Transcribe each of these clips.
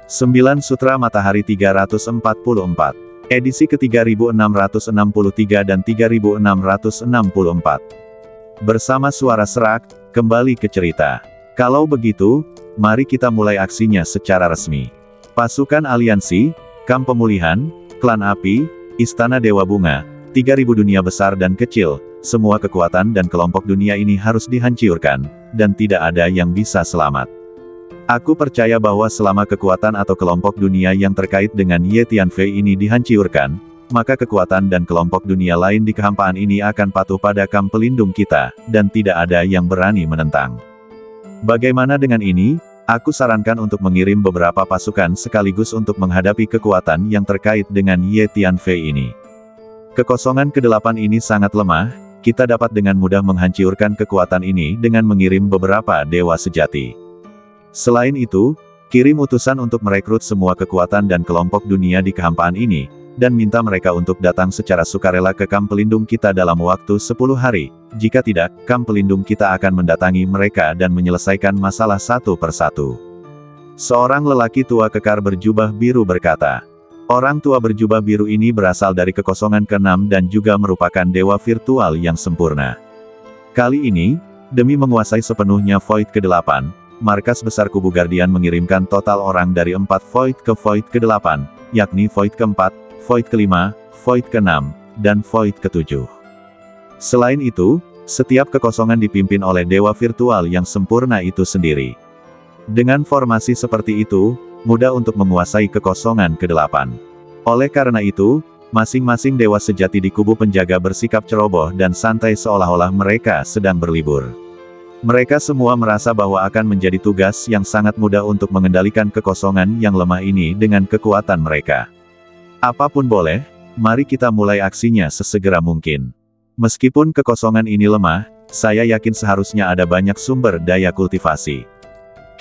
9 Sutra Matahari 344. Edisi ke-3663 dan 3664. Bersama suara serak, kembali ke cerita. Kalau begitu, mari kita mulai aksinya secara resmi. Pasukan aliansi, kamp pemulihan, klan api, istana Dewa Bunga, 3000 dunia besar dan kecil, semua kekuatan dan kelompok dunia ini harus dihancurkan, dan tidak ada yang bisa selamat. Aku percaya bahwa selama kekuatan atau kelompok dunia yang terkait dengan Ye Tianfei ini dihancurkan, maka kekuatan dan kelompok dunia lain di kehampaan ini akan patuh pada kamp pelindung kita, dan tidak ada yang berani menentang. Bagaimana dengan ini? Aku sarankan untuk mengirim beberapa pasukan sekaligus untuk menghadapi kekuatan yang terkait dengan Ye Tianfei ini. Kekosongan ke-8 ini sangat lemah, kita dapat dengan mudah menghancurkan kekuatan ini dengan mengirim beberapa dewa sejati. Selain itu, kirim utusan untuk merekrut semua kekuatan dan kelompok dunia di kehampaan ini, dan minta mereka untuk datang secara sukarela ke kamp pelindung kita dalam waktu 10 hari, jika tidak, kamp pelindung kita akan mendatangi mereka dan menyelesaikan masalah satu persatu. Seorang lelaki tua kekar berjubah biru berkata. Orang tua berjubah biru ini berasal dari kekosongan ke-6 dan juga merupakan dewa virtual yang sempurna. Kali ini, demi menguasai sepenuhnya Void ke-8, markas besar Kubu Guardian mengirimkan total orang dari 4 Void ke Void ke-8, yakni Void ke-4, Void ke-5, Void ke-6, dan Void ke-7. Selain itu, setiap kekosongan dipimpin oleh dewa virtual yang sempurna itu sendiri. Dengan formasi seperti itu, mudah untuk menguasai kekosongan ke-8. Oleh karena itu, masing-masing dewa sejati di kubu penjaga bersikap ceroboh dan santai seolah-olah mereka sedang berlibur. Mereka semua merasa bahwa akan menjadi tugas yang sangat mudah untuk mengendalikan kekosongan yang lemah ini dengan kekuatan mereka. Apapun boleh, mari kita mulai aksinya sesegera mungkin. Meskipun kekosongan ini lemah, saya yakin seharusnya ada banyak sumber daya kultivasi.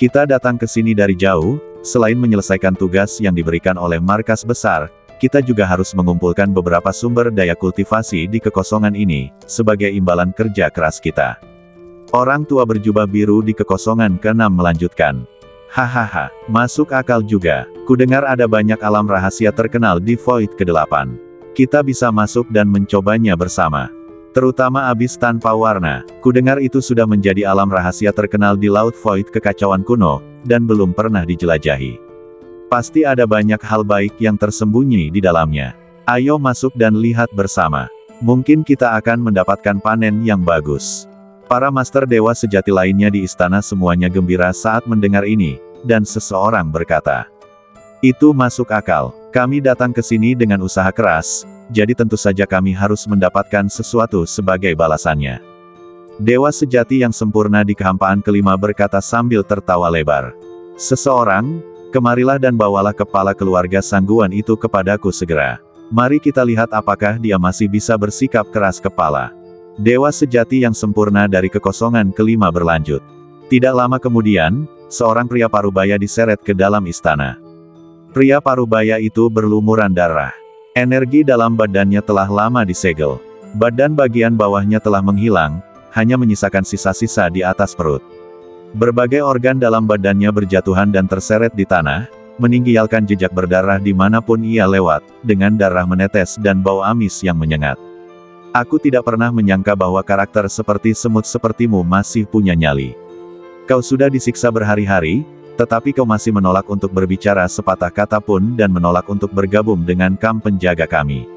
Kita datang ke sini dari jauh, selain menyelesaikan tugas yang diberikan oleh markas besar, kita juga harus mengumpulkan beberapa sumber daya kultivasi di kekosongan ini, sebagai imbalan kerja keras kita. Orang tua berjubah biru di kekosongan ke-6 melanjutkan. Hahaha, masuk akal juga. Kudengar ada banyak alam rahasia terkenal di Void ke-8. Kita bisa masuk dan mencobanya bersama. Terutama abis tanpa warna. Kudengar itu sudah menjadi alam rahasia terkenal di Laut Void kekacauan kuno, dan belum pernah dijelajahi. Pasti ada banyak hal baik yang tersembunyi di dalamnya. Ayo masuk dan lihat bersama. Mungkin kita akan mendapatkan panen yang bagus. Para master dewa sejati lainnya di istana semuanya gembira saat mendengar ini, dan seseorang berkata, "Itu masuk akal. Kami datang ke sini dengan usaha keras, jadi tentu saja kami harus mendapatkan sesuatu sebagai balasannya." Dewa sejati yang sempurna di kehampaan ke-5 berkata sambil tertawa lebar. "Seseorang, kemarilah dan bawalah kepala keluarga Sangguan itu kepadaku segera. Mari kita lihat apakah dia masih bisa bersikap keras kepala." Dewa sejati yang sempurna dari kekosongan ke-5 berlanjut. Tidak lama kemudian, seorang pria parubaya diseret ke dalam istana. Pria parubaya itu berlumuran darah. Energi dalam badannya telah lama disegel. Badan bagian bawahnya telah menghilang, hanya menyisakan sisa-sisa di atas perut. Berbagai organ dalam badannya berjatuhan dan terseret di tanah, meninggalkan jejak berdarah dimanapun ia lewat, dengan darah menetes dan bau amis yang menyengat. Aku tidak pernah menyangka bahwa karakter seperti semut sepertimu masih punya nyali. Kau sudah disiksa berhari-hari, tetapi kau masih menolak untuk berbicara sepatah kata pun dan menolak untuk bergabung dengan kamp penjaga kami.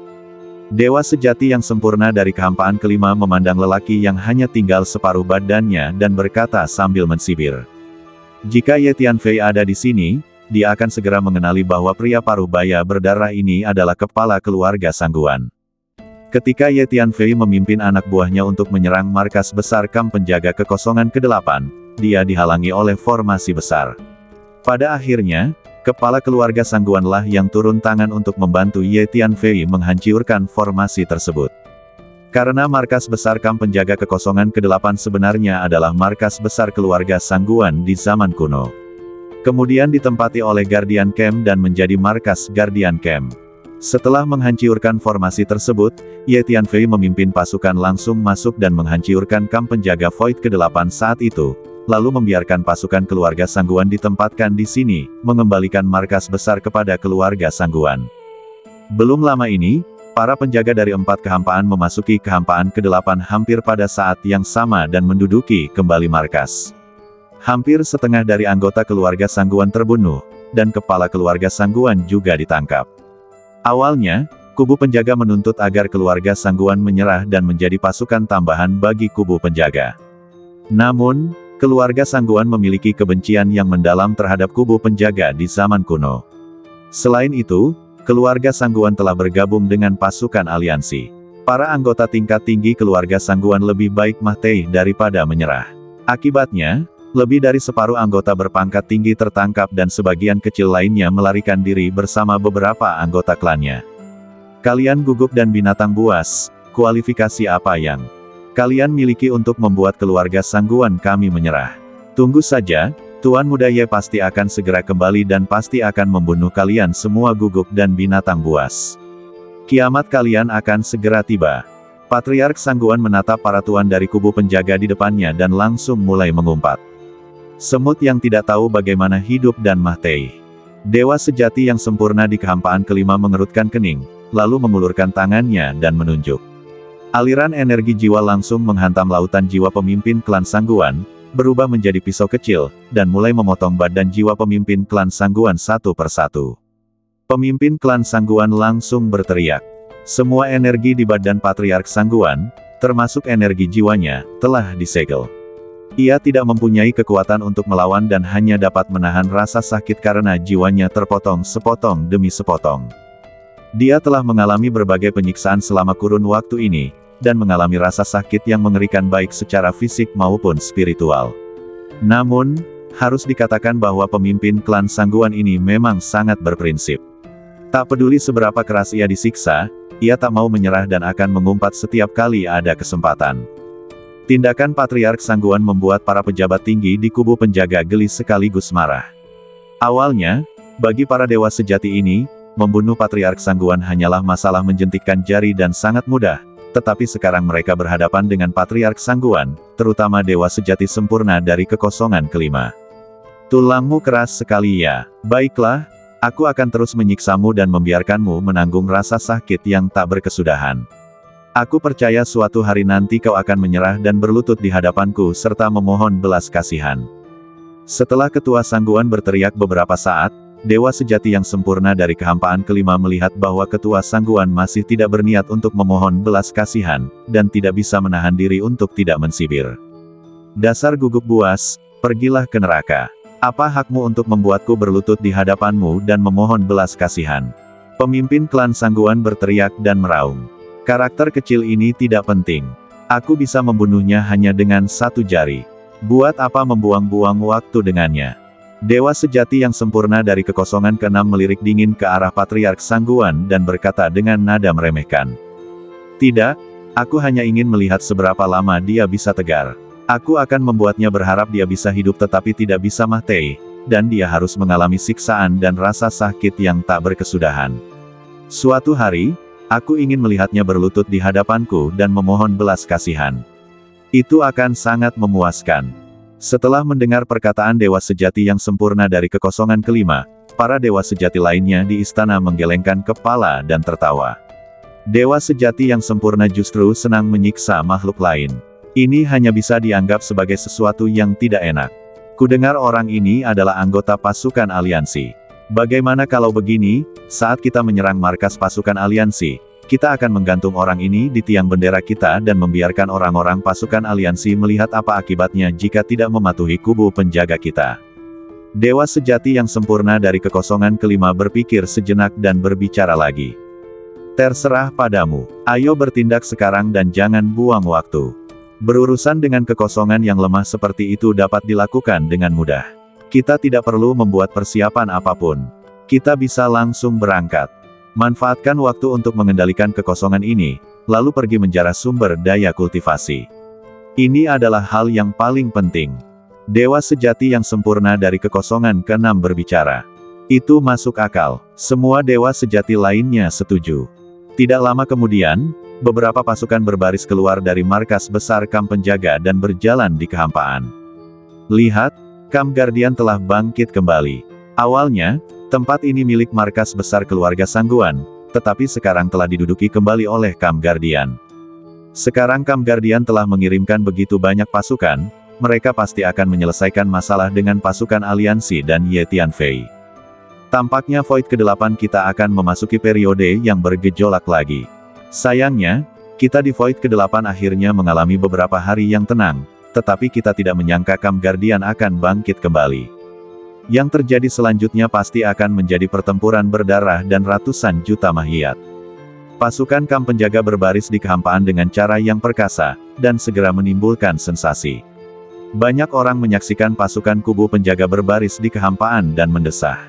Dewa sejati yang sempurna dari kehampaan ke-5 memandang lelaki yang hanya tinggal separuh badannya dan berkata sambil mensibir. Jika Ye Tianfei ada di sini, dia akan segera mengenali bahwa pria parubaya berdarah ini adalah kepala keluarga Sangguan. Ketika Ye Tianfei memimpin anak buahnya untuk menyerang markas besar kamp penjaga kekosongan ke-8, dia dihalangi oleh formasi besar. Pada akhirnya, kepala keluarga Sangguanlah yang turun tangan untuk membantu Ye Tianfei menghancurkan formasi tersebut. Karena markas besar kamp penjaga kekosongan ke-8 sebenarnya adalah markas besar keluarga Sangguan di zaman kuno. Kemudian ditempati oleh Guardian Camp dan menjadi markas Guardian Camp. Setelah menghancurkan formasi tersebut, Ye Tianfei memimpin pasukan langsung masuk dan menghancurkan kamp penjaga Void ke-8 saat itu, lalu membiarkan pasukan keluarga Sangguan ditempatkan di sini, mengembalikan markas besar kepada keluarga Sangguan. Belum lama ini, para penjaga dari 4 kehampaan memasuki kehampaan ke-8 hampir pada saat yang sama dan menduduki kembali markas. Hampir setengah dari anggota keluarga Sangguan terbunuh, dan kepala keluarga Sangguan juga ditangkap. Awalnya, kubu penjaga menuntut agar keluarga Sangguan menyerah dan menjadi pasukan tambahan bagi kubu penjaga. Namun, keluarga Sangguan memiliki kebencian yang mendalam terhadap kubu penjaga di zaman kuno. Selain itu, keluarga Sangguan telah bergabung dengan pasukan aliansi. Para anggota tingkat tinggi keluarga Sangguan lebih baik mati daripada menyerah. Akibatnya, lebih dari separuh anggota berpangkat tinggi tertangkap dan sebagian kecil lainnya melarikan diri bersama beberapa anggota klannya. Kalian gugup dan binatang buas, kualifikasi apa yang kalian miliki untuk membuat keluarga Sangguan kami menyerah? Tunggu saja, Tuan Muda Ye pasti akan segera kembali dan pasti akan membunuh kalian semua gugup dan binatang buas. Kiamat kalian akan segera tiba. Patriark Sangguan menatap para tuan dari kubu penjaga di depannya dan langsung mulai mengumpat. Semut yang tidak tahu bagaimana hidup dan mati. Dewa sejati yang sempurna di kehampaan kelima mengerutkan kening, lalu mengulurkan tangannya dan menunjuk. Aliran energi jiwa langsung menghantam lautan jiwa pemimpin klan Sangguan, berubah menjadi pisau kecil, dan mulai memotong badan jiwa pemimpin klan Sangguan satu persatu. Pemimpin klan Sangguan langsung berteriak. Semua energi di badan Patriark Sangguan, termasuk energi jiwanya, telah disegel. Ia tidak mempunyai kekuatan untuk melawan dan hanya dapat menahan rasa sakit karena jiwanya terpotong sepotong demi sepotong. Dia telah mengalami berbagai penyiksaan selama kurun waktu ini, dan mengalami rasa sakit yang mengerikan baik secara fisik maupun spiritual. Namun, harus dikatakan bahwa pemimpin klan Sangguan ini memang sangat berprinsip. Tak peduli seberapa keras ia disiksa, ia tak mau menyerah dan akan mengumpat setiap kali ada kesempatan. Tindakan Patriark Sangguan membuat para pejabat tinggi di kubu penjaga gelis sekaligus marah. Awalnya, bagi para dewa sejati ini, membunuh Patriark Sangguan hanyalah masalah menjentikkan jari dan sangat mudah, tetapi sekarang mereka berhadapan dengan Patriark Sangguan, terutama dewa sejati sempurna dari kekosongan kelima. Tulangmu keras sekali ya. Baiklah, aku akan terus menyiksamu dan membiarkanmu menanggung rasa sakit yang tak berkesudahan. Aku percaya suatu hari nanti kau akan menyerah dan berlutut di hadapanku serta memohon belas kasihan. Setelah ketua Sangguan berteriak beberapa saat, dewa sejati yang sempurna dari kehampaan kelima melihat bahwa ketua Sangguan masih tidak berniat untuk memohon belas kasihan, dan tidak bisa menahan diri untuk tidak mensibir. Dasar gugup buas, pergilah ke neraka. Apa hakmu untuk membuatku berlutut di hadapanmu dan memohon belas kasihan? Pemimpin klan Sangguan berteriak dan meraung. Karakter kecil ini tidak penting. Aku bisa membunuhnya hanya dengan satu jari. Buat apa membuang-buang waktu dengannya? Dewa sejati yang sempurna dari kekosongan keenam melirik dingin ke arah Patriark Sangguan dan berkata dengan nada meremehkan. Tidak, aku hanya ingin melihat seberapa lama dia bisa tegar. Aku akan membuatnya berharap dia bisa hidup tetapi tidak bisa mati, dan dia harus mengalami siksaan dan rasa sakit yang tak berkesudahan. Suatu hari, aku ingin melihatnya berlutut di hadapanku dan memohon belas kasihan. Itu akan sangat memuaskan. Setelah mendengar perkataan dewa sejati yang sempurna dari kekosongan kelima, para dewa sejati lainnya di istana menggelengkan kepala dan tertawa. Dewa sejati yang sempurna justru senang menyiksa makhluk lain. Ini hanya bisa dianggap sebagai sesuatu yang tidak enak. Kudengar orang ini adalah anggota pasukan aliansi. Bagaimana kalau begini, saat kita menyerang markas pasukan aliansi, kita akan menggantung orang ini di tiang bendera kita dan membiarkan orang-orang pasukan aliansi melihat apa akibatnya jika tidak mematuhi kubu penjaga kita. Dewa sejati yang sempurna dari kekosongan kelima berpikir sejenak dan berbicara lagi. Terserah padamu. Ayo bertindak sekarang dan jangan buang waktu. Berurusan dengan kekosongan yang lemah seperti itu dapat dilakukan dengan mudah. Kita tidak perlu membuat persiapan apapun. Kita bisa langsung berangkat. Manfaatkan waktu untuk mengendalikan kekosongan ini, lalu pergi menjarah sumber daya kultivasi. Ini adalah hal yang paling penting. Dewa sejati yang sempurna dari kekosongan keenam berbicara. Itu masuk akal. Semua dewa sejati lainnya setuju. Tidak lama kemudian, beberapa pasukan berbaris keluar dari markas besar kamp penjaga dan berjalan di kehampaan. Lihat, Camp Guardian telah bangkit kembali. Awalnya, tempat ini milik markas besar keluarga Sangguan, tetapi sekarang telah diduduki kembali oleh Camp Guardian. Sekarang Camp Guardian telah mengirimkan begitu banyak pasukan, mereka pasti akan menyelesaikan masalah dengan pasukan aliansi dan Ye Tianfei. Tampaknya Void ke-8 kita akan memasuki periode yang bergejolak lagi. Sayangnya, kita di Void ke-8 akhirnya mengalami beberapa hari yang tenang, tetapi kita tidak menyangka Camp Guardian akan bangkit kembali. Yang terjadi selanjutnya pasti akan menjadi pertempuran berdarah dan ratusan juta mahiat. Pasukan Camp penjaga berbaris di kehampaan dengan cara yang perkasa, dan segera menimbulkan sensasi. Banyak orang menyaksikan pasukan kubu penjaga berbaris di kehampaan dan mendesah.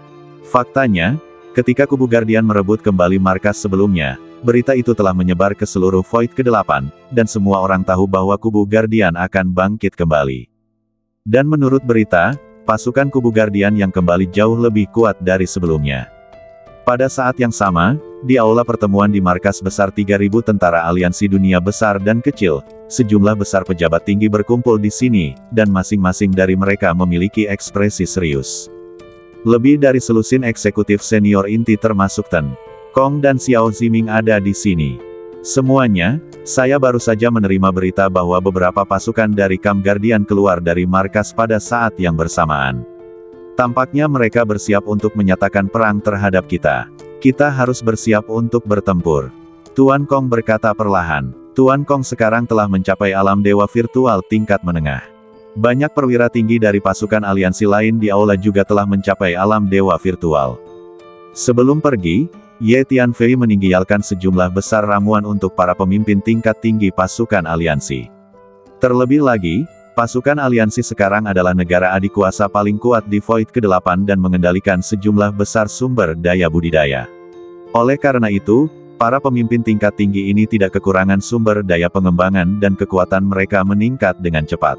Faktanya, ketika kubu Guardian merebut kembali markas sebelumnya, berita itu telah menyebar ke seluruh Void ke-8, dan semua orang tahu bahwa kubu Guardian akan bangkit kembali. Dan menurut berita, pasukan kubu Guardian yang kembali jauh lebih kuat dari sebelumnya. Pada saat yang sama, di aula pertemuan di markas besar 3.000 tentara aliansi dunia besar dan kecil, sejumlah besar pejabat tinggi berkumpul di sini, dan masing-masing dari mereka memiliki ekspresi serius. Lebih dari selusin eksekutif senior inti termasuk Ten Kong dan Xiao Ziming ada di sini. Semuanya, saya baru saja menerima berita bahwa beberapa pasukan dari Camp Guardian keluar dari markas pada saat yang bersamaan. Tampaknya mereka bersiap untuk menyatakan perang terhadap kita. Kita harus bersiap untuk bertempur. Tuan Kong berkata perlahan. Tuan Kong sekarang telah mencapai alam dewa virtual tingkat menengah. Banyak perwira tinggi dari pasukan aliansi lain di aula juga telah mencapai alam dewa virtual. Sebelum pergi, Ye Tianfei meninggalkan sejumlah besar ramuan untuk para pemimpin tingkat tinggi pasukan aliansi. Terlebih lagi, pasukan aliansi sekarang adalah negara adikuasa paling kuat di Void ke-8 dan mengendalikan sejumlah besar sumber daya budidaya. Oleh karena itu, para pemimpin tingkat tinggi ini tidak kekurangan sumber daya pengembangan dan kekuatan mereka meningkat dengan cepat.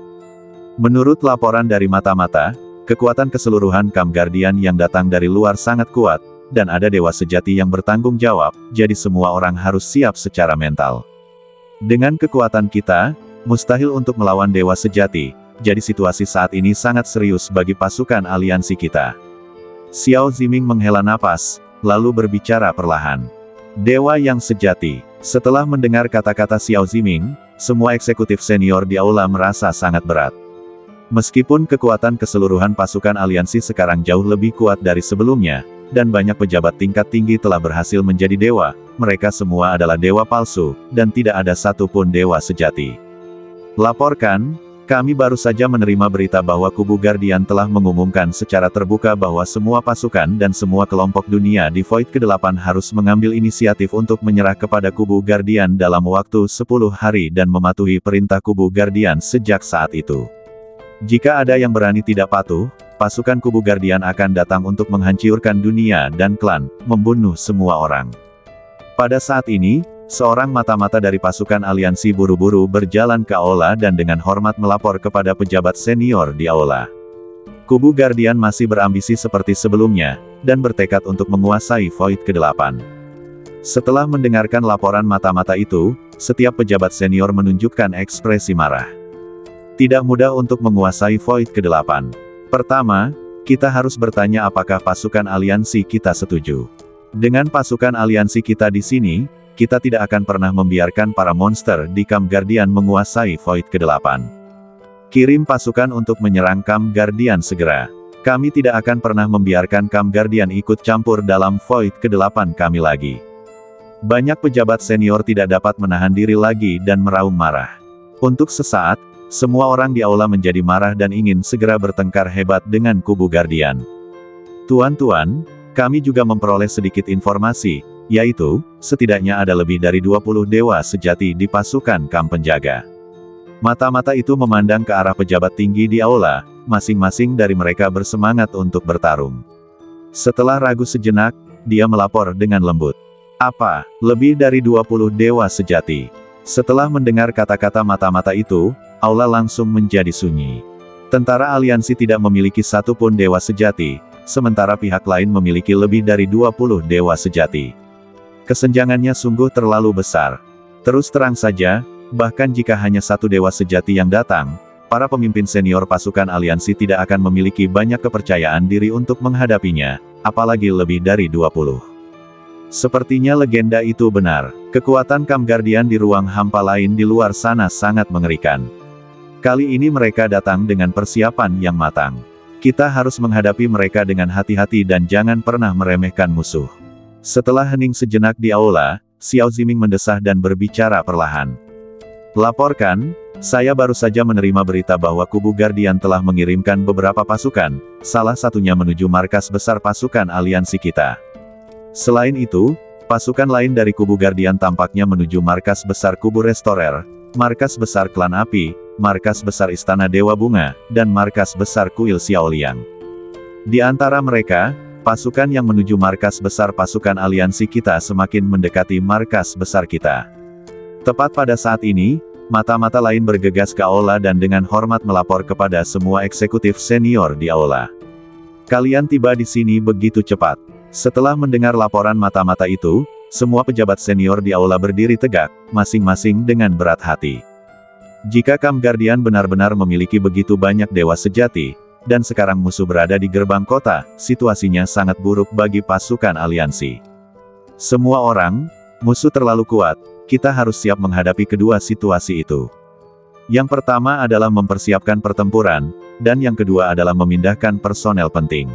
Menurut laporan dari mata-mata, kekuatan keseluruhan Camp Guardian yang datang dari luar sangat kuat, dan ada dewa sejati yang bertanggung jawab, jadi semua orang harus siap secara mental. Dengan kekuatan kita, mustahil untuk melawan dewa sejati, jadi situasi saat ini sangat serius bagi pasukan aliansi kita. Xiao Ziming menghela napas, lalu berbicara perlahan. Dewa yang sejati. Setelah mendengar kata-kata Xiao Ziming, semua eksekutif senior di aula merasa sangat berat. Meskipun kekuatan keseluruhan pasukan aliansi sekarang jauh lebih kuat dari sebelumnya, dan banyak pejabat tingkat tinggi telah berhasil menjadi dewa, mereka semua adalah dewa palsu, dan tidak ada satupun dewa sejati. Laporkan, kami baru saja menerima berita bahwa kubu Guardian telah mengumumkan secara terbuka bahwa semua pasukan dan semua kelompok dunia di Void ke-8 harus mengambil inisiatif untuk menyerah kepada kubu Guardian dalam waktu 10 hari dan mematuhi perintah kubu Guardian sejak saat itu. Jika ada yang berani tidak patuh, pasukan kubu Guardian akan datang untuk menghancurkan dunia dan klan, membunuh semua orang. Pada saat ini, seorang mata-mata dari pasukan aliansi buru-buru berjalan ke aula dan dengan hormat melapor kepada pejabat senior di aula. Kubu Guardian masih berambisi seperti sebelumnya, dan bertekad untuk menguasai Void ke-8. Setelah mendengarkan laporan mata-mata itu, setiap pejabat senior menunjukkan ekspresi marah. Tidak mudah untuk menguasai Void ke-8. Pertama, kita harus bertanya apakah pasukan aliansi kita setuju. Dengan pasukan aliansi kita di sini, kita tidak akan pernah membiarkan para monster di Camp Guardian menguasai Void ke-8. Kirim pasukan untuk menyerang Camp Guardian segera. Kami tidak akan pernah membiarkan Camp Guardian ikut campur dalam Void ke-8 kami lagi. Banyak pejabat senior tidak dapat menahan diri lagi dan meraung marah. Untuk sesaat, semua orang di aula menjadi marah dan ingin segera bertengkar hebat dengan kubu Guardian. Tuan-tuan, kami juga memperoleh sedikit informasi, yaitu, setidaknya ada lebih dari 20 dewa sejati di pasukan Camp penjaga. Mata-mata itu memandang ke arah pejabat tinggi di aula, masing-masing dari mereka bersemangat untuk bertarung. Setelah ragu sejenak, dia melapor dengan lembut. Apa, lebih dari 20 dewa sejati? Setelah mendengar kata-kata mata-mata itu, aula langsung menjadi sunyi. Tentara aliansi tidak memiliki satupun dewa sejati, sementara pihak lain memiliki lebih dari 20 dewa sejati. Kesenjangannya sungguh terlalu besar. Terus terang saja, bahkan jika hanya satu dewa sejati yang datang, para pemimpin senior pasukan aliansi tidak akan memiliki banyak kepercayaan diri untuk menghadapinya, apalagi lebih dari 20. Sepertinya legenda itu benar. Kekuatan Kam Guardian di ruang hampa lain di luar sana sangat mengerikan. Kali ini mereka datang dengan persiapan yang matang. Kita harus menghadapi mereka dengan hati-hati dan jangan pernah meremehkan musuh. Setelah hening sejenak di aula, Xiao Ziming mendesah dan berbicara perlahan. Laporkan, saya baru saja menerima berita bahwa kubu Guardian telah mengirimkan beberapa pasukan, salah satunya menuju markas besar pasukan aliansi kita. Selain itu, pasukan lain dari kubu Guardian tampaknya menuju markas besar kubu Restorer, markas besar klan api, markas besar istana Dewa Bunga, dan markas besar kuil Xiaoliang. Di antara mereka, pasukan yang menuju markas besar pasukan aliansi kita semakin mendekati markas besar kita. Tepat pada saat ini, mata-mata lain bergegas ke aula dan dengan hormat melapor kepada semua eksekutif senior di aula. Kalian tiba di sini begitu cepat. Setelah mendengar laporan mata-mata itu, semua pejabat senior di aula berdiri tegak, masing-masing dengan berat hati. Jika Kam Guardian benar-benar memiliki begitu banyak dewa sejati, dan sekarang musuh berada di gerbang kota, situasinya sangat buruk bagi pasukan aliansi. Semua orang, musuh terlalu kuat, kita harus siap menghadapi kedua situasi itu. Yang pertama adalah mempersiapkan pertempuran, dan yang kedua adalah memindahkan personel penting.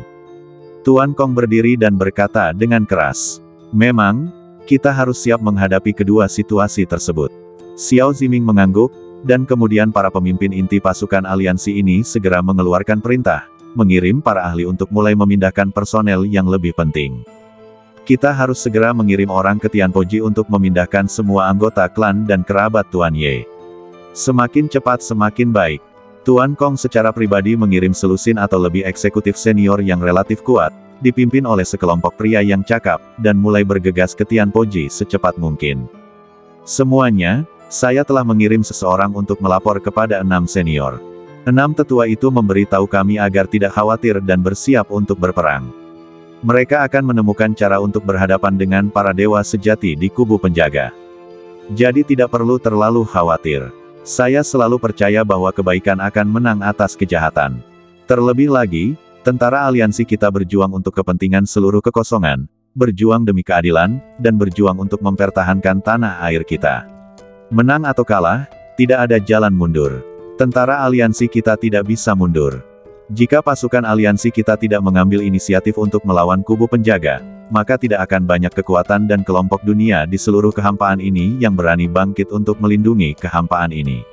Tuan Kong berdiri dan berkata dengan keras, memang, kita harus siap menghadapi kedua situasi tersebut. Xiao Ziming mengangguk, dan kemudian para pemimpin inti pasukan aliansi ini segera mengeluarkan perintah, mengirim para ahli untuk mulai memindahkan personel yang lebih penting. Kita harus segera mengirim orang ke Tianpoji untuk memindahkan semua anggota klan dan kerabat Tuan Ye. Semakin cepat semakin baik. Tuan Kong secara pribadi mengirim selusin atau lebih eksekutif senior yang relatif kuat, dipimpin oleh sekelompok pria yang cakap, dan mulai bergegas ke Tianpoji secepat mungkin. Semuanya, saya telah mengirim seseorang untuk melapor kepada 6 senior. 6 tetua itu memberitahu kami agar tidak khawatir dan bersiap untuk berperang. Mereka akan menemukan cara untuk berhadapan dengan para dewa sejati di kubu penjaga. Jadi tidak perlu terlalu khawatir. Saya selalu percaya bahwa kebaikan akan menang atas kejahatan. Terlebih lagi, tentara aliansi kita berjuang untuk kepentingan seluruh kekosongan, berjuang demi keadilan, dan berjuang untuk mempertahankan tanah air kita. Menang atau kalah, tidak ada jalan mundur. Tentara aliansi kita tidak bisa mundur. Jika pasukan aliansi kita tidak mengambil inisiatif untuk melawan kubu penjaga, maka tidak akan banyak kekuatan dan kelompok dunia di seluruh kehampaan ini yang berani bangkit untuk melindungi kehampaan ini.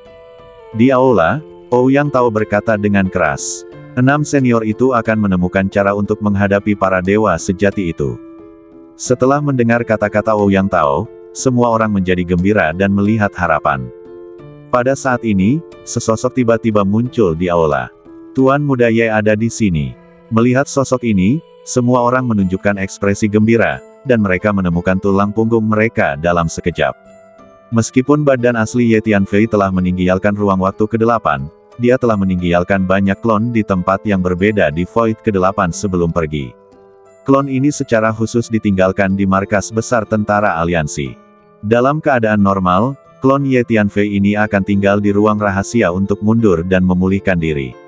Di aula, Ouyang Tao berkata dengan keras, 6 senior itu akan menemukan cara untuk menghadapi para dewa sejati itu. Setelah mendengar kata-kata Ouyang Tao, semua orang menjadi gembira dan melihat harapan. Pada saat ini, sesosok tiba-tiba muncul di aula. Tuan Muda Ye ada di sini. Melihat sosok ini, semua orang menunjukkan ekspresi gembira, dan mereka menemukan tulang punggung mereka dalam sekejap. Meskipun badan asli Ye Tianfei telah meninggalkan ruang waktu ke-8, dia telah meninggalkan banyak klon di tempat yang berbeda di Void ke-8 sebelum pergi. Klon ini secara khusus ditinggalkan di markas besar tentara aliansi. Dalam keadaan normal, klon Ye Tianfei ini akan tinggal di ruang rahasia untuk mundur dan memulihkan diri.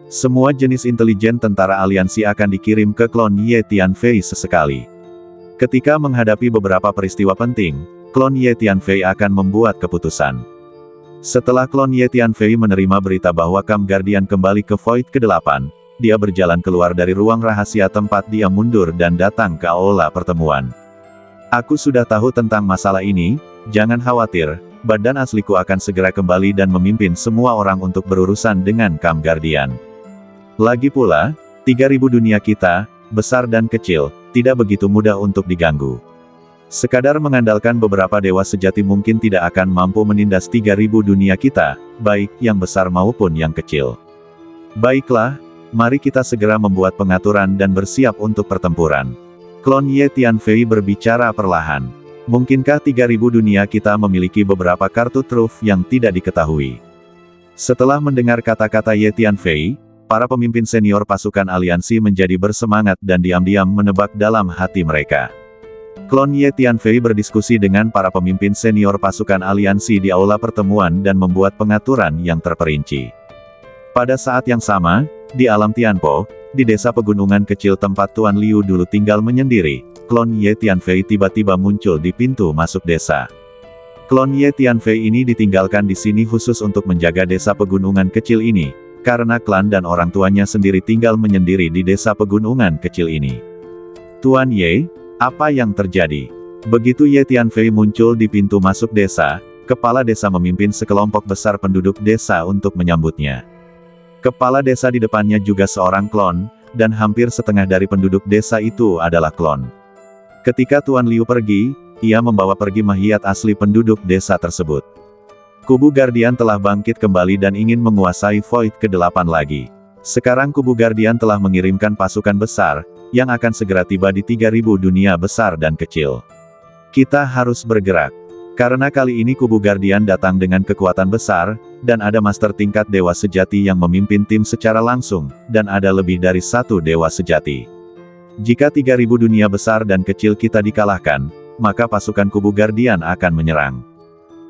Semua jenis intelijen tentara aliansi akan dikirim ke klon Ye Tianfei sesekali. Ketika menghadapi beberapa peristiwa penting, klon Ye Tianfei akan membuat keputusan. Setelah klon Ye Tianfei menerima berita bahwa Kam Guardian kembali ke Void ke-8, dia berjalan keluar dari ruang rahasia tempat dia mundur dan datang ke aula pertemuan. Aku sudah tahu tentang masalah ini, jangan khawatir, badan asliku akan segera kembali dan memimpin semua orang untuk berurusan dengan Kam Guardian. Lagi pula, 3000 dunia kita, besar dan kecil, tidak begitu mudah untuk diganggu. Sekadar mengandalkan beberapa dewa sejati mungkin tidak akan mampu menindas 3000 dunia kita, baik yang besar maupun yang kecil. Baiklah, mari kita segera membuat pengaturan dan bersiap untuk pertempuran. Klon Ye Tianfei berbicara perlahan. Mungkinkah 3000 dunia kita memiliki beberapa kartu truf yang tidak diketahui? Setelah mendengar kata-kata Ye Tianfei, para pemimpin senior pasukan aliansi menjadi bersemangat dan diam-diam menebak dalam hati mereka. Klon Ye Tianfei berdiskusi dengan para pemimpin senior pasukan aliansi di aula pertemuan dan membuat pengaturan yang terperinci. Pada saat yang sama, di alam Tianpo, di desa pegunungan kecil tempat Tuan Liu dulu tinggal menyendiri, klon Ye Tianfei tiba-tiba muncul di pintu masuk desa. Klon Ye Tianfei ini ditinggalkan di sini khusus untuk menjaga desa pegunungan kecil ini, karena klan dan orang tuanya sendiri tinggal menyendiri di desa pegunungan kecil ini. Tuan Ye, apa yang terjadi? Begitu Ye Tianfei muncul di pintu masuk desa, kepala desa memimpin sekelompok besar penduduk desa untuk menyambutnya. Kepala desa di depannya juga seorang klon, dan hampir setengah dari penduduk desa itu adalah klon. Ketika Tuan Liu pergi, ia membawa pergi mayat asli penduduk desa tersebut. Kubu Guardian telah bangkit kembali dan ingin menguasai Void ke-8 lagi. Sekarang Kubu Guardian telah mengirimkan pasukan besar, yang akan segera tiba di 3000 dunia besar dan kecil. Kita harus bergerak. Karena kali ini Kubu Guardian datang dengan kekuatan besar, dan ada master tingkat dewa sejati yang memimpin tim secara langsung, dan ada lebih dari satu dewa sejati. Jika 3000 dunia besar dan kecil kita dikalahkan, maka pasukan Kubu Guardian akan menyerang.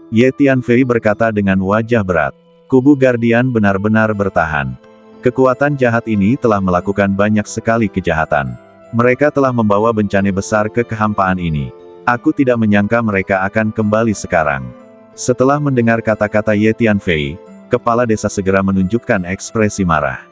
Ye Tianfei berkata dengan wajah berat. Kubu Guardian benar-benar bertahan. Kekuatan jahat ini telah melakukan banyak sekali kejahatan. Mereka telah membawa bencana besar ke kehampaan ini. Aku tidak menyangka mereka akan kembali sekarang. Setelah mendengar kata-kata Ye Tianfei, kepala desa segera menunjukkan ekspresi marah.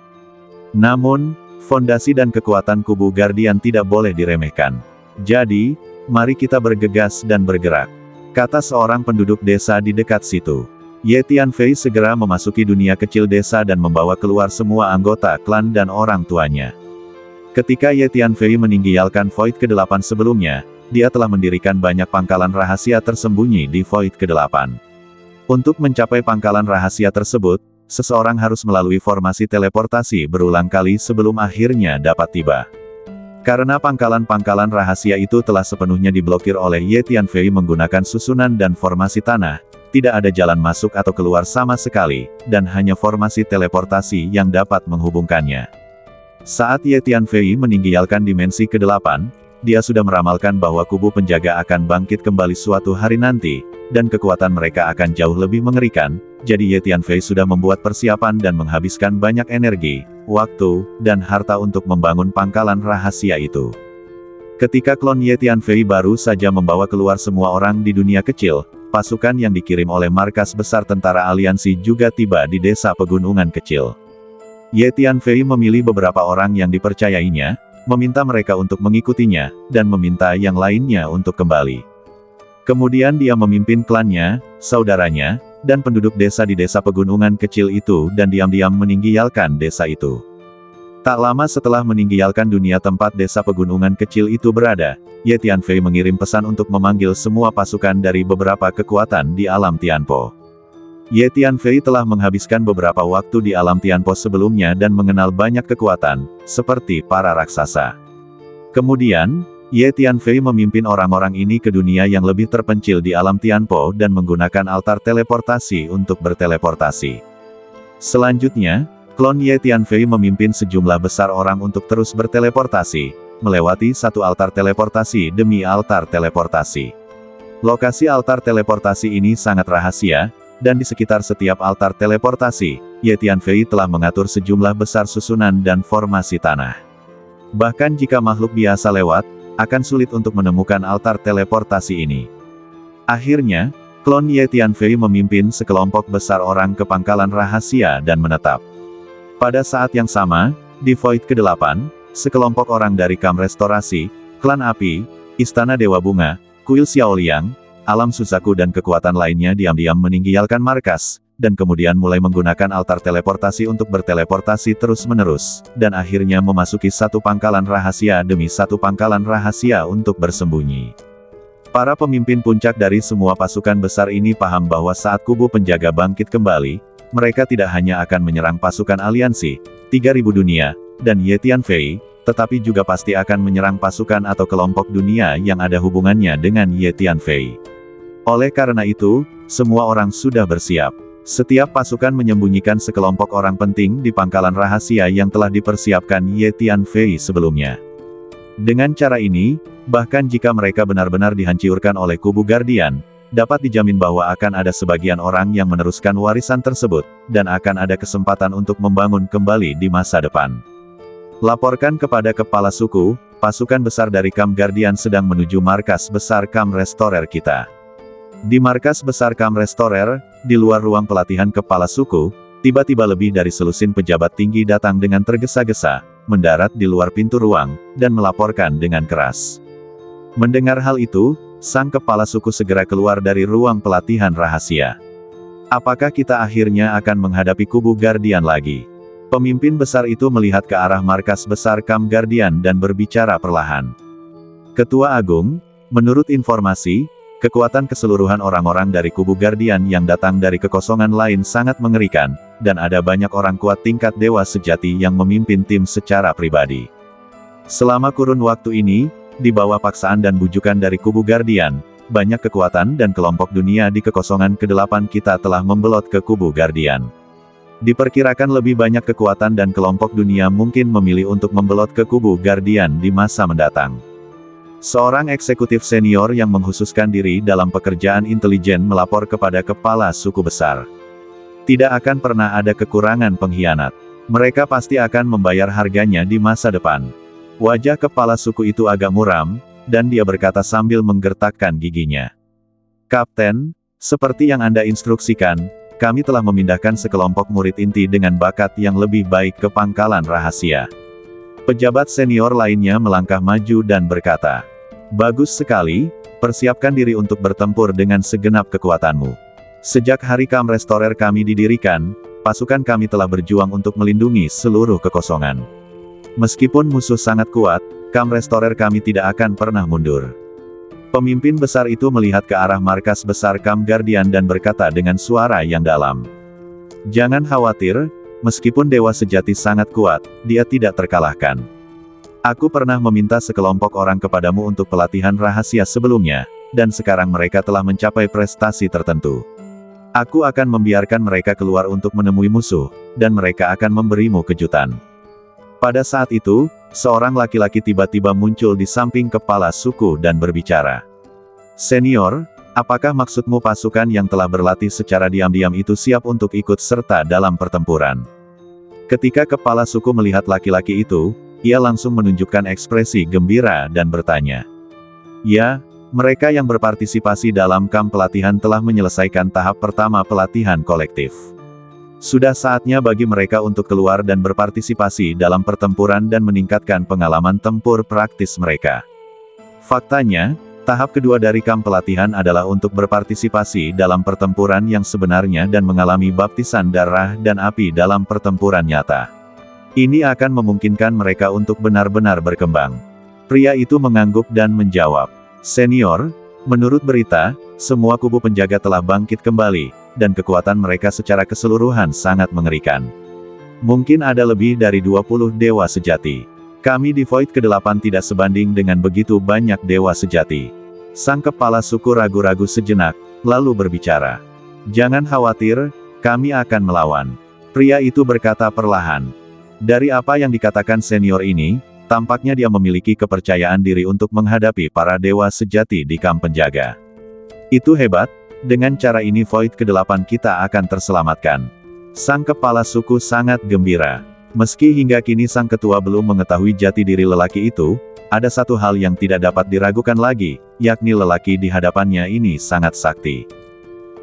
Namun, fondasi dan kekuatan Kubu Guardian tidak boleh diremehkan. Jadi, mari kita bergegas dan bergerak, kata seorang penduduk desa di dekat situ. Ye Tianfei segera memasuki dunia kecil desa dan membawa keluar semua anggota klan dan orang tuanya. Ketika Ye Tianfei meninggalkan Void ke-8 sebelumnya, dia telah mendirikan banyak pangkalan rahasia tersembunyi di Void ke-8. Untuk mencapai pangkalan rahasia tersebut, seseorang harus melalui formasi teleportasi berulang kali sebelum akhirnya dapat tiba. Karena pangkalan-pangkalan rahasia itu telah sepenuhnya diblokir oleh Ye Tianfei menggunakan susunan dan formasi tanah, tidak ada jalan masuk atau keluar sama sekali, dan hanya formasi teleportasi yang dapat menghubungkannya. Saat Ye Tianfei meninggalkan dimensi ke-8, dia sudah meramalkan bahwa kubu penjaga akan bangkit kembali suatu hari nanti, dan kekuatan mereka akan jauh lebih mengerikan, jadi Ye Tianfei sudah membuat persiapan dan menghabiskan banyak energi, waktu, dan harta untuk membangun pangkalan rahasia itu. Ketika klon Ye Tianfei baru saja membawa keluar semua orang di dunia kecil, pasukan yang dikirim oleh markas besar tentara aliansi juga tiba di desa pegunungan kecil. Ye Tianfei memilih beberapa orang yang dipercayainya, meminta mereka untuk mengikutinya, dan meminta yang lainnya untuk kembali. Kemudian dia memimpin klannya, saudaranya, dan penduduk desa di desa pegunungan kecil itu dan diam-diam meninggalkan desa itu. Tak lama setelah meninggalkan dunia tempat desa pegunungan kecil itu berada, Ye Tianfei mengirim pesan untuk memanggil semua pasukan dari beberapa kekuatan di alam Tianpo. Ye Tianfei telah menghabiskan beberapa waktu di alam Tianpo sebelumnya dan mengenal banyak kekuatan, seperti para raksasa. Kemudian, Ye Tianfei memimpin orang-orang ini ke dunia yang lebih terpencil di alam Tianpo dan menggunakan altar teleportasi untuk berteleportasi. Selanjutnya, klon Ye Tianfei memimpin sejumlah besar orang untuk terus berteleportasi, melewati satu altar teleportasi demi altar teleportasi. Lokasi altar teleportasi ini sangat rahasia, dan di sekitar setiap altar teleportasi, Ye Tianfei telah mengatur sejumlah besar susunan dan formasi tanah. Bahkan jika makhluk biasa lewat, akan sulit untuk menemukan altar teleportasi ini. Akhirnya, klon Ye Tianfei memimpin sekelompok besar orang ke pangkalan rahasia dan menetap. Pada saat yang sama, di Void ke-8, sekelompok orang dari Kam Restorasi, Klan Api, Istana Dewa Bunga, Kuil Xiaoliang, Alam Suzaku dan kekuatan lainnya diam-diam meninggalkan markas, dan kemudian mulai menggunakan altar teleportasi untuk berteleportasi terus-menerus, dan akhirnya memasuki satu pangkalan rahasia demi satu pangkalan rahasia untuk bersembunyi. Para pemimpin puncak dari semua pasukan besar ini paham bahwa saat kubu penjaga bangkit kembali, mereka tidak hanya akan menyerang pasukan aliansi, 3000 dunia, dan Ye Tianfei, tetapi juga pasti akan menyerang pasukan atau kelompok dunia yang ada hubungannya dengan Ye Tianfei. Oleh karena itu, semua orang sudah bersiap. Setiap pasukan menyembunyikan sekelompok orang penting di pangkalan rahasia yang telah dipersiapkan Ye Tianfei sebelumnya. Dengan cara ini, bahkan jika mereka benar-benar dihancurkan oleh kubu Guardian, dapat dijamin bahwa akan ada sebagian orang yang meneruskan warisan tersebut, dan akan ada kesempatan untuk membangun kembali di masa depan. Laporkan kepada kepala suku, pasukan besar dari Camp Guardian sedang menuju markas besar Camp Restorer kita. Di markas besar Camp Restorer, di luar ruang pelatihan kepala suku, tiba-tiba lebih dari selusin pejabat tinggi datang dengan tergesa-gesa, mendarat di luar pintu ruang, dan melaporkan dengan keras. Mendengar hal itu, sang kepala suku segera keluar dari ruang pelatihan rahasia. Apakah kita akhirnya akan menghadapi kubu Guardian lagi? Pemimpin besar itu melihat ke arah markas besar Camp Guardian dan berbicara perlahan. Ketua Agung, menurut informasi, kekuatan keseluruhan orang-orang dari kubu Guardian yang datang dari kekosongan lain sangat mengerikan, dan ada banyak orang kuat tingkat dewa sejati yang memimpin tim secara pribadi. Selama kurun waktu ini, di bawah paksaan dan bujukan dari kubu Guardian, banyak kekuatan dan kelompok dunia di kekosongan ke-8 kita telah membelot ke kubu Guardian. Diperkirakan lebih banyak kekuatan dan kelompok dunia mungkin memilih untuk membelot ke kubu Guardian di masa mendatang. Seorang eksekutif senior yang mengkhususkan diri dalam pekerjaan intelijen melapor kepada kepala suku besar. Tidak akan pernah ada kekurangan pengkhianat. Mereka pasti akan membayar harganya di masa depan. Wajah kepala suku itu agak muram, dan dia berkata sambil menggertakkan giginya. Kapten, seperti yang Anda instruksikan, kami telah memindahkan sekelompok murid inti dengan bakat yang lebih baik ke pangkalan rahasia. Pejabat senior lainnya melangkah maju dan berkata, "Bagus sekali, persiapkan diri untuk bertempur dengan segenap kekuatanmu. Sejak hari Camp Restorer kami didirikan, pasukan kami telah berjuang untuk melindungi seluruh kekosongan. Meskipun musuh sangat kuat, Camp Restorer kami tidak akan pernah mundur." Pemimpin besar itu melihat ke arah markas besar Camp Guardian dan berkata dengan suara yang dalam, "Jangan khawatir, meskipun dewa sejati sangat kuat, dia tidak terkalahkan. Aku pernah meminta sekelompok orang kepadamu untuk pelatihan rahasia sebelumnya, dan sekarang mereka telah mencapai prestasi tertentu. Aku akan membiarkan mereka keluar untuk menemui musuh, dan mereka akan memberimu kejutan." Pada saat itu, seorang laki-laki tiba-tiba muncul di samping kepala suku dan berbicara. "Senior, apakah maksudmu pasukan yang telah berlatih secara diam-diam itu siap untuk ikut serta dalam pertempuran?" Ketika kepala suku melihat laki-laki itu, ia langsung menunjukkan ekspresi gembira dan bertanya, "Ya, mereka yang berpartisipasi dalam kamp pelatihan telah menyelesaikan tahap pertama pelatihan kolektif. Sudah saatnya bagi mereka untuk keluar dan berpartisipasi dalam pertempuran dan meningkatkan pengalaman tempur praktis mereka. Faktanya, tahap kedua dari kamp pelatihan adalah untuk berpartisipasi dalam pertempuran yang sebenarnya dan mengalami baptisan darah dan api dalam pertempuran nyata. Ini akan memungkinkan mereka untuk benar-benar berkembang." Pria itu mengangguk dan menjawab, "Senior, menurut berita, semua kubu penjaga telah bangkit kembali, dan kekuatan mereka secara keseluruhan sangat mengerikan. Mungkin ada lebih dari 20 dewa sejati. Kami di Void ke-8 tidak sebanding dengan begitu banyak dewa sejati." Sang kepala suku ragu-ragu sejenak, lalu berbicara, "Jangan khawatir, kami akan melawan." Pria itu berkata perlahan. Dari apa yang dikatakan senior ini, tampaknya dia memiliki kepercayaan diri untuk menghadapi para dewa sejati di kamp penjaga. "Itu hebat, dengan cara ini Void ke-8 kita akan terselamatkan." Sang kepala suku sangat gembira. Meski hingga kini sang ketua belum mengetahui jati diri lelaki itu, ada satu hal yang tidak dapat diragukan lagi, yakni lelaki di hadapannya ini sangat sakti.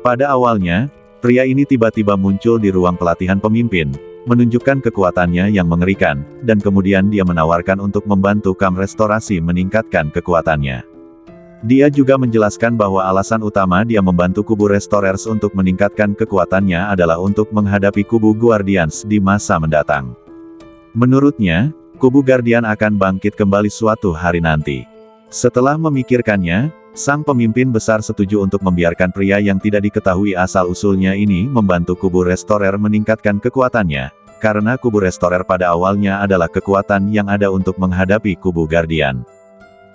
Pada awalnya, pria ini tiba-tiba muncul di ruang pelatihan pemimpin, menunjukkan kekuatannya yang mengerikan, dan kemudian dia menawarkan untuk membantu kamp restorasi meningkatkan kekuatannya. Dia juga menjelaskan bahwa alasan utama dia membantu kubu Restorers untuk meningkatkan kekuatannya adalah untuk menghadapi kubu Guardians di masa mendatang. Menurutnya, kubu Guardian akan bangkit kembali suatu hari nanti. Setelah memikirkannya, sang pemimpin besar setuju untuk membiarkan pria yang tidak diketahui asal-usulnya ini membantu kubu Restorer meningkatkan kekuatannya, karena kubu Restorer pada awalnya adalah kekuatan yang ada untuk menghadapi kubu Guardian.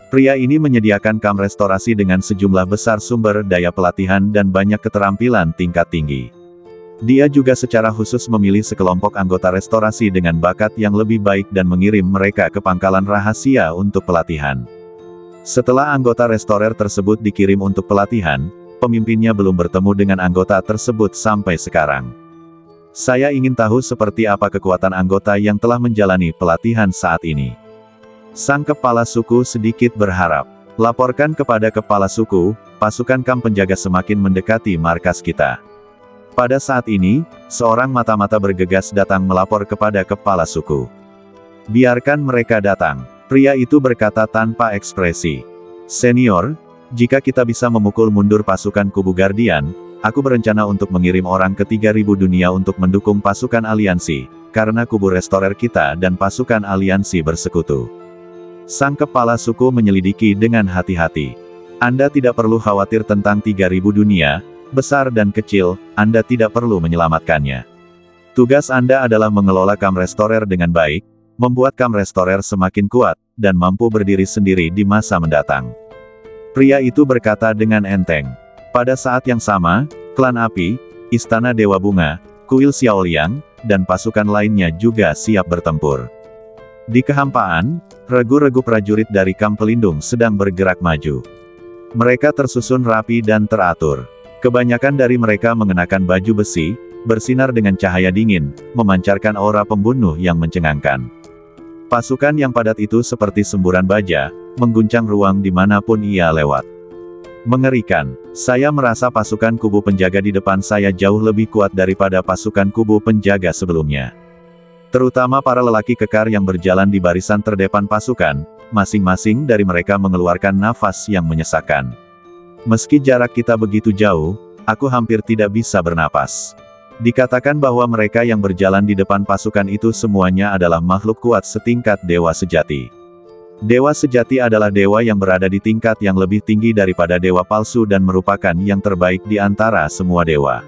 Pria ini menyediakan kamp restorasi dengan sejumlah besar sumber daya pelatihan dan banyak keterampilan tingkat tinggi. Dia juga secara khusus memilih sekelompok anggota restorasi dengan bakat yang lebih baik dan mengirim mereka ke pangkalan rahasia untuk pelatihan. Setelah anggota restorer tersebut dikirim untuk pelatihan, pemimpinnya belum bertemu dengan anggota tersebut sampai sekarang. Saya ingin tahu seperti apa kekuatan anggota yang telah menjalani pelatihan saat ini. Sang kepala suku sedikit berharap. Laporkan kepada kepala suku, pasukan kamp penjaga semakin mendekati markas kita. Pada saat ini, seorang mata-mata bergegas datang melapor kepada kepala suku. Biarkan mereka datang. Pria itu berkata tanpa ekspresi. Senior, jika kita bisa memukul mundur pasukan kubu Guardian, aku berencana untuk mengirim orang ke 3000 dunia untuk mendukung pasukan aliansi, karena kubu restorer kita dan pasukan aliansi bersekutu. Sang kepala suku menyelidiki dengan hati-hati. Anda tidak perlu khawatir tentang 3000 dunia, besar dan kecil, Anda tidak perlu menyelamatkannya. Tugas Anda adalah mengelola kamp restorer dengan baik, membuat kamp restorer semakin kuat, dan mampu berdiri sendiri di masa mendatang. Pria itu berkata dengan enteng. Pada saat yang sama, klan api, istana Dewa Bunga, kuil Xiaoliang, dan pasukan lainnya juga siap bertempur. Di kehampaan, regu-regu prajurit dari kamp pelindung sedang bergerak maju. Mereka tersusun rapi dan teratur. Kebanyakan dari mereka mengenakan baju besi, bersinar dengan cahaya dingin, memancarkan aura pembunuh yang mencengangkan. Pasukan yang padat itu seperti semburan baja, mengguncang ruang dimanapun ia lewat. Mengerikan, saya merasa pasukan kubu penjaga di depan saya jauh lebih kuat daripada pasukan kubu penjaga sebelumnya. Terutama para lelaki kekar yang berjalan di barisan terdepan pasukan, masing-masing dari mereka mengeluarkan nafas yang menyesakkan. Meski jarak kita begitu jauh, aku hampir tidak bisa bernapas. Dikatakan bahwa mereka yang berjalan di depan pasukan itu semuanya adalah makhluk kuat setingkat dewa sejati. Dewa sejati adalah dewa yang berada di tingkat yang lebih tinggi daripada dewa palsu dan merupakan yang terbaik di antara semua dewa.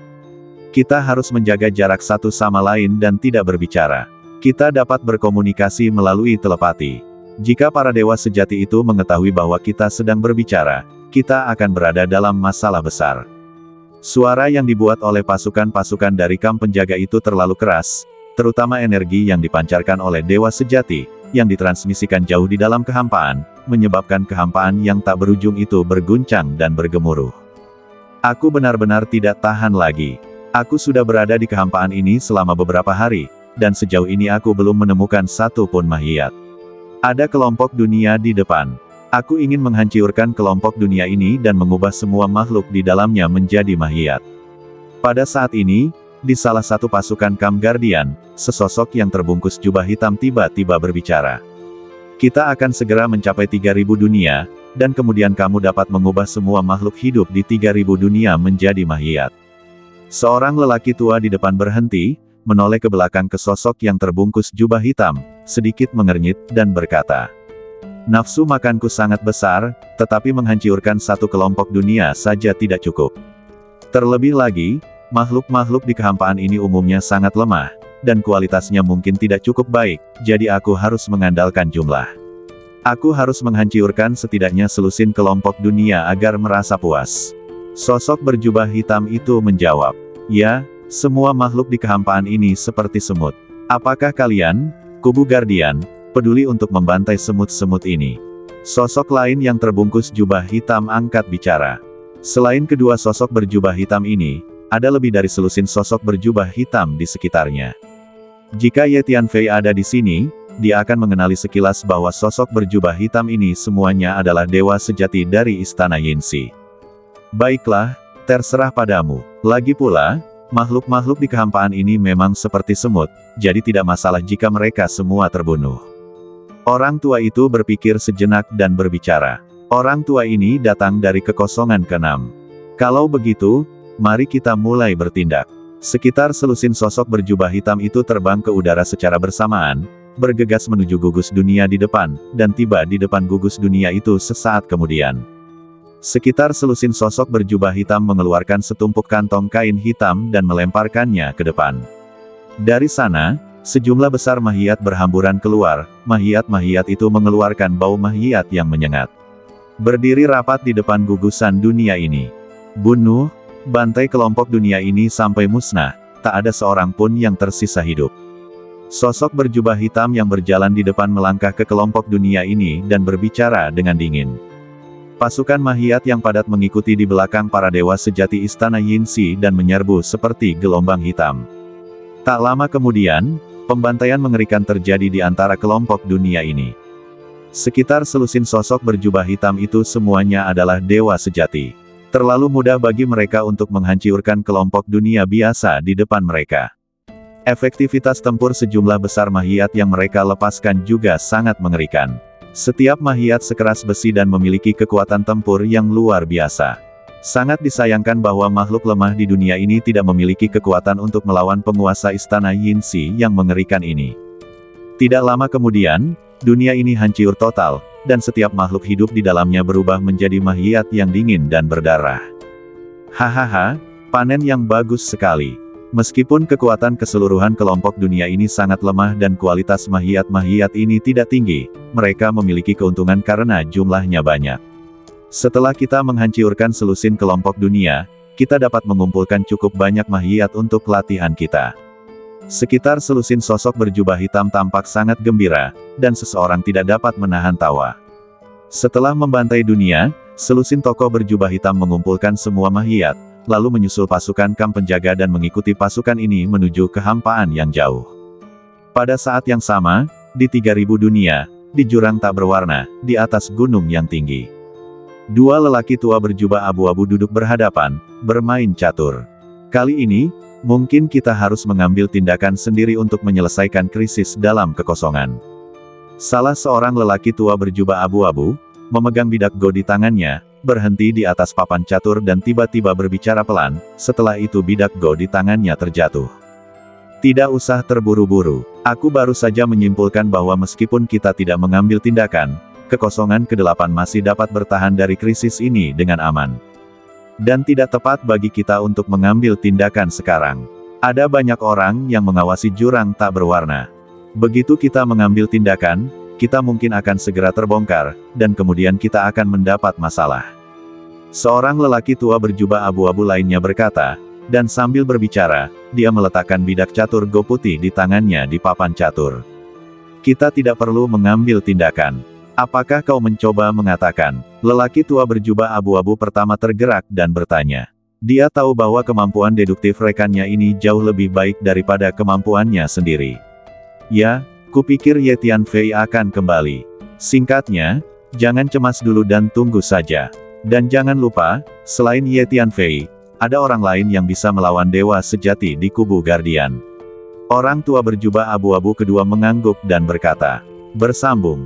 Kita harus menjaga jarak satu sama lain dan tidak berbicara. Kita dapat berkomunikasi melalui telepati. Jika para dewa sejati itu mengetahui bahwa kita sedang berbicara, kita akan berada dalam masalah besar. Suara yang dibuat oleh pasukan-pasukan dari kamp penjaga itu terlalu keras, terutama energi yang dipancarkan oleh dewa sejati, yang ditransmisikan jauh di dalam kehampaan, menyebabkan kehampaan yang tak berujung itu berguncang dan bergemuruh. Aku benar-benar tidak tahan lagi. Aku sudah berada di kehampaan ini selama beberapa hari, dan sejauh ini aku belum menemukan satu pun mahiat. Ada kelompok dunia di depan. Aku ingin menghancurkan kelompok dunia ini dan mengubah semua makhluk di dalamnya menjadi mahiat. Pada saat ini, di salah satu pasukan kamp Guardian, sesosok yang terbungkus jubah hitam tiba-tiba berbicara. Kita akan segera mencapai 3000 dunia, dan kemudian kamu dapat mengubah semua makhluk hidup di 3000 dunia menjadi mahiat. Seorang lelaki tua di depan berhenti, menoleh ke belakang ke sosok yang terbungkus jubah hitam, sedikit mengernyit, dan berkata, "Nafsu makanku sangat besar, tetapi menghancurkan satu kelompok dunia saja tidak cukup. Terlebih lagi, makhluk-makhluk di kehampaan ini umumnya sangat lemah, dan kualitasnya mungkin tidak cukup baik, jadi aku harus mengandalkan jumlah. Aku harus menghancurkan setidaknya selusin kelompok dunia agar merasa puas." Sosok berjubah hitam itu menjawab, "Ya, semua makhluk di kehampaan ini seperti semut. Apakah kalian, kubu Guardian, peduli untuk membantai semut-semut ini?" Sosok lain yang terbungkus jubah hitam angkat bicara. Selain kedua sosok berjubah hitam ini, ada lebih dari selusin sosok berjubah hitam di sekitarnya. Jika Ye Tianfei ada di sini, dia akan mengenali sekilas bahwa sosok berjubah hitam ini semuanya adalah dewa sejati dari istana Yinsi. Baiklah, terserah padamu. Lagi pula, makhluk-makhluk di kehampaan ini memang seperti semut, jadi tidak masalah jika mereka semua terbunuh. Orang tua itu berpikir sejenak dan berbicara. Orang tua ini datang dari kekosongan keenam. Kalau begitu, mari kita mulai bertindak. Sekitar selusin sosok berjubah hitam itu terbang ke udara secara bersamaan, bergegas menuju gugus dunia di depan, dan tiba di depan gugus dunia itu sesaat kemudian. Sekitar selusin sosok berjubah hitam mengeluarkan setumpuk kantong kain hitam dan melemparkannya ke depan. Dari sana, sejumlah besar mahiat berhamburan keluar, mahiat-mahiat itu mengeluarkan bau mahiat yang menyengat. Berdiri rapat di depan gugusan dunia ini. Bunuh, bantai kelompok dunia ini sampai musnah, tak ada seorang pun yang tersisa hidup. Sosok berjubah hitam yang berjalan di depan melangkah ke kelompok dunia ini dan berbicara dengan dingin. Pasukan Mahiat yang padat mengikuti di belakang para dewa sejati istana Yinsi dan menyerbu seperti gelombang hitam. Tak lama kemudian, pembantaian mengerikan terjadi di antara kelompok dunia ini. Sekitar selusin sosok berjubah hitam itu semuanya adalah dewa sejati. Terlalu mudah bagi mereka untuk menghancurkan kelompok dunia biasa di depan mereka. Efektivitas tempur sejumlah besar Mahiat yang mereka lepaskan juga sangat mengerikan. Setiap Mahiat sekeras besi dan memiliki kekuatan tempur yang luar biasa. Sangat disayangkan bahwa makhluk lemah di dunia ini tidak memiliki kekuatan untuk melawan penguasa istana Yinsi yang mengerikan ini. Tidak lama kemudian, dunia ini hancur total, dan setiap makhluk hidup di dalamnya berubah menjadi Mahiat yang dingin dan berdarah. Hahaha, panen yang bagus sekali. Meskipun kekuatan keseluruhan kelompok dunia ini sangat lemah dan kualitas Mahiat-Mahiat ini tidak tinggi, mereka memiliki keuntungan karena jumlahnya banyak. Setelah kita menghancurkan selusin kelompok dunia, kita dapat mengumpulkan cukup banyak Mahiat untuk latihan kita. Sekitar selusin sosok berjubah hitam tampak sangat gembira, dan seseorang tidak dapat menahan tawa. Setelah membantai dunia, selusin tokoh berjubah hitam mengumpulkan semua Mahiat, lalu menyusul pasukan kamp penjaga dan mengikuti pasukan ini menuju kehampaan yang jauh. Pada saat yang sama, di 3000 dunia, di jurang tak berwarna, di atas gunung yang tinggi. Dua lelaki tua berjubah abu-abu duduk berhadapan, bermain catur. Kali ini, mungkin kita harus mengambil tindakan sendiri untuk menyelesaikan krisis dalam kekosongan. Salah seorang lelaki tua berjubah abu-abu, memegang bidak go di tangannya, berhenti di atas papan catur dan tiba-tiba berbicara pelan, setelah itu bidak go di tangannya terjatuh. Tidak usah terburu-buru, aku baru saja menyimpulkan bahwa meskipun kita tidak mengambil tindakan, kekosongan ke-8 masih dapat bertahan dari krisis ini dengan aman. Dan tidak tepat bagi kita untuk mengambil tindakan sekarang. Ada banyak orang yang mengawasi jurang tak berwarna. Begitu kita mengambil tindakan, kita mungkin akan segera terbongkar, dan kemudian kita akan mendapat masalah. Seorang lelaki tua berjubah abu-abu lainnya berkata, dan sambil berbicara, dia meletakkan bidak catur go putih di tangannya di papan catur. Kita tidak perlu mengambil tindakan. Apakah kau mencoba mengatakan? Lelaki tua berjubah abu-abu pertama tergerak dan bertanya. Dia tahu bahwa kemampuan deduktif rekannya ini jauh lebih baik daripada kemampuannya sendiri. Ya, kupikir Ye Tianfei akan kembali. Singkatnya, jangan cemas dulu dan tunggu saja. Dan jangan lupa, selain Ye Tianfei, ada orang lain yang bisa melawan dewa sejati di kubu Guardian. Orang tua berjubah abu-abu kedua mengangguk dan berkata, bersambung.